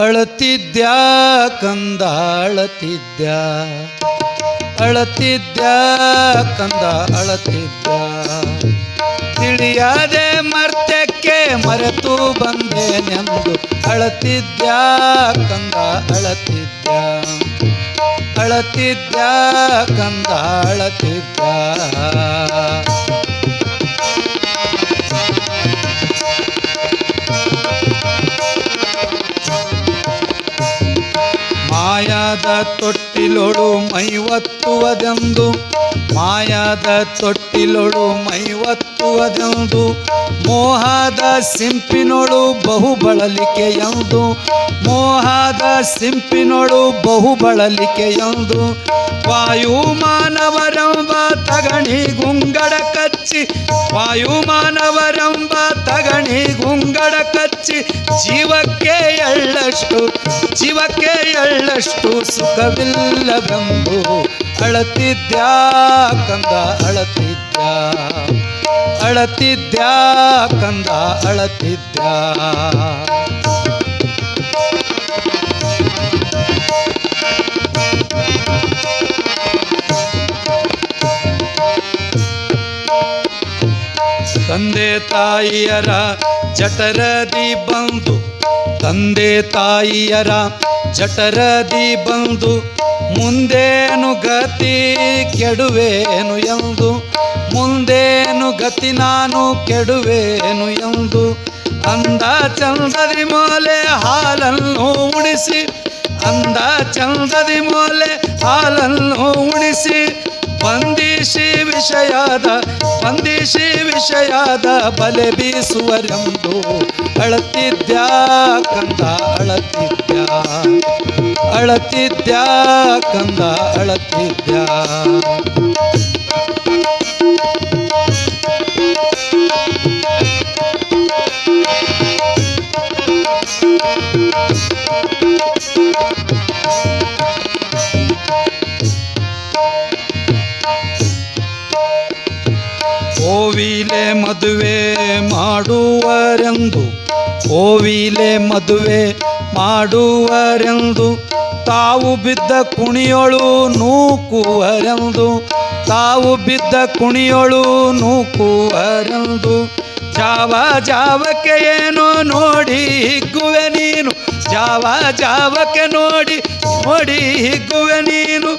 ಅಳತಿದ್ಯಾ ಕಂದ ಅಳತಿದ್ಯಾ, ಅಳತಿದ್ಯಾ ಕಂದ ಅಳತಿದ್ಯಾ. ತಿಳಿಯದೆ ಮರ್ತ್ಯಕ್ಕೆ ಮರೆತು ಬಂದೇನೆಂದು ಅಳತಿದ್ಯಾ ಕಂದ ಅಳತಿದ್ಯಾ, ಅಳತಿದ್ಯಾ ಕಂದ ಅಳತಿದ್ಯಾ. ಮಾಯಾದ ತೊಟ್ಟಿಲೊಳು ಮೈವತ್ತುವುದೆಂದು, ಮಾಯಾದ ತೊಟ್ಟಿಲೊಳು ಮೈವತ್ತುವುದೆಂದು, ಮೋಹದ ಸಿಂಪಿನೊಳು ಬಹು ಬಳಲಿಕೆಯೆಂದು, ಮೋಹದ ಸಿಂಪಿನೊಳು ಬಹು ಬಳಲಿಕೆಯೆಂದು. ವಾಯುಮಾನವರೆಂಬ ತಗಣಿ ಗುಂಗಡ ಕಚ್ಚಿ, ವಾಯುಮಾನವರೆಂಬ ತಗಣಿ ಗುಂಗಡ ಕಚ್ಚಿ, ಜೀವಕ್ಕೆ ಎಳ್ಳಷ್ಟು, ಜೀವಕ್ಕೆ ಎಳ್ಳಷ್ಟು ಸುಖವಿಲ್ಲವೆಂದು ಅಳತಿದ್ಯಾ ಕಂದ ಅಳತಿದ್ಯಾ, ಅಳತಿದ್ಯಾ ಕಂದ ಅಳತಿದ್ಯಾ. ತಂದೆ ತಾಯಿಯರ ಜಠರದಿ ಬಂದು, ತಂದೆ ತಾಯಿಯರ ಜಠರದಿ ಬಂದು, ಮುಂದೇನು ಗತಿ ಕೆಡುವೇನು ಎಂದು, ಮುಂದೇನು ಗತಿ ನಾನು ಕೆಡುವೇನು ಎಂದು. ಅಂದ ಚಂದದಿ ಮೋಲೆ ಹಾಲನ್ನು ಉಣಿಸಿ, ಅಂದ ಚಂದದಿ ಮೋಲೆ ಹಾಲನ್ನು ಉಣಿಸಿ, ಬಂಧಿಸಿ ವಿಷಯದ, ಬಂಧಿಸಿ ವಿಷಯದ ಬಲೆ ಬೀಸುವರೆಂದು ಅಳತಿದ್ಯಾ ಕಂದ ಅಳತಿದ್ಯಾ, ಅಳತಿದ್ಯಾ ಕಂದ ಅಳತಿದ್ಯಾ. ಕೋವಿಲೆ ಮದುವೆ ಮಾಡುವರೆಂದು, ಕೋವಿಲೆ ಮದುವೆ ಮಾಡುವರೆಂದು, ತಾವು ಬಿದ್ದ ಕುಣಿಯೊಳು ನೂಕುವರೆಂದು, ತಾವು ಬಿದ್ದ ಕುಣಿಯೊಳು ನೂಕುವರೆಂದು. ಜಾವ ಜಾವಕ್ಕೆ ಏನೋ ನೋಡಿ ಹಿಗ್ಗುವೆ ನೀನು, ಜಾವ ಜಾವಕ್ಕೆ ನೋಡಿ ನೋಡಿ ಹಿಗ್ಗುವೆ ನೀನು,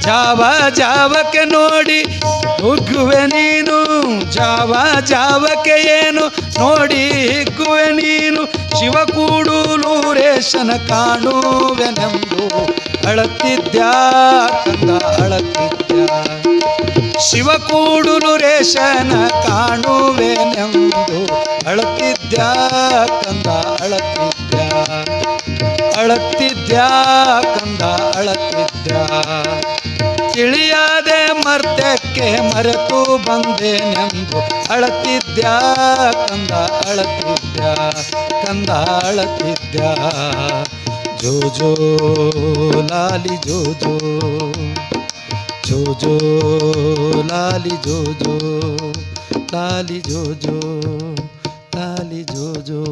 ಜಾವ ಜಾವಕ್ಕೆ ನೋಡಿ ಹುಗ್ಗುವೆ ನೀನು, ಜಾವ ಜಾವಕ್ಕೆ ಏನು ನೋಡಿ ಹಿಗ್ಗುವೆ ನೀನು. ಶಿವ ಕೂಡಲೂರೇಶನ ಕಾಣುವೆನೆಂದು ಅಳತಿದ್ಯಾ ಕಂದ ಅಳತಿದ್ಯಾ, ಶಿವ ಕೂಡಲೂರೇಶನ ಕಾಣುವೆನೆಂದು ಅಳತಿದ್ಯಾ ಕಂದ ಅಳತಿದ್ಯಾ, ಅಳತಿದ್ಯಾ ಕಂದ ಅಳತಿದ್ಯಾ. ತಿಳಿಯದೆ ಮರ್ತ್ಯಕ್ಕೆ ಮರೆತು ಬಂದೇನೆಂದು ಅಳತಿದ್ಯಾ ಕಂದ ಅಳತಿದ್ಯಾ, ಕಂದ ಅಳತಿದ್ಯಾ. ಜೋ ಜೋ ಲಾಲಿ ಜೋ ಜೋ, ಜೋ ಜೋ ಲಾಲಿ ಜೋ ಜೋ, ಲಾಲಿ ಜೋ ಜೋ, ಲಾಲಿ ಜೋ ಜೋ.